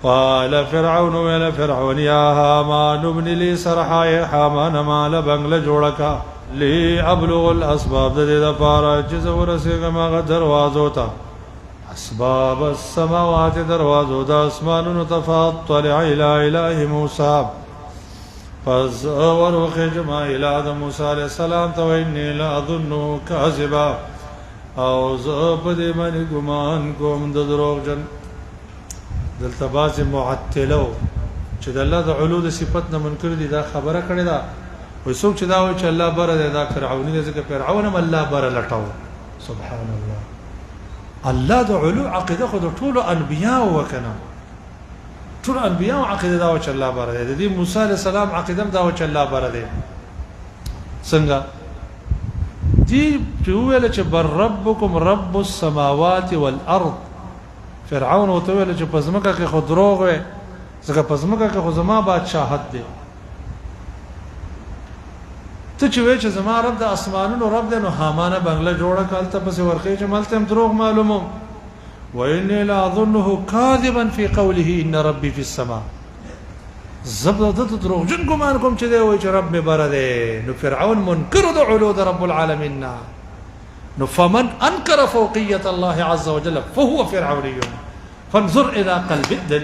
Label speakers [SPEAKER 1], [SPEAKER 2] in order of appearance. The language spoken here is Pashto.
[SPEAKER 1] قال فرعون ویل فرعون یا هامان ابن لی صرحا یا حامان مال بنگله جوڑکا لی ابلغ الاسباب دا دا پارا چیز ورسیگم آغا دروازو تا اسباب السماوات دروازو دا اسمانون تفاطلع الى الہ موسیٰ پس وروخجم الى دا موسیٰ علیہ السلام تو انی لا ظنو کاذبا او زبد من گمان کوم د دروغ جن دلته باز معطلو چې د الله د علو د صفات نه منکر دي دا خبره کړې ده وای څوک چې دا وایي چې الله بره دی دا فرعون دی ځکه فرعون هم الله بره لټاو سبحان الله الله د علو عقیده خو د ټولو انبیاء وکنه ټول انبیاء عقیده دا و چې الله بره دی د دې موسی علیه السلام عقیده دا و چې الله بره دی څنګه دي ویل چې بر ربکم رب السماوات والارض فرعون او ته ویل چې پزمکه کې خود دروغ وي ځکه پزمکه کې خو زما بادشاہت دی ته چې وای چې زما رب د اسمانونو رب دی نو حامانه بنگله جوړه کالته پس ورخه چې ملته دروغ معلومه وإني لا أظنه كاذبا في قوله إن ربي في السماء زبدت دروغ جن ګمان کوم چې دی وای چې رب می بره دی نو فرعون منکر د علو د رب العالمین نو فمن انکر فوقیت الله عز وجل فهو فرعونی فانظر الى قلب الدليل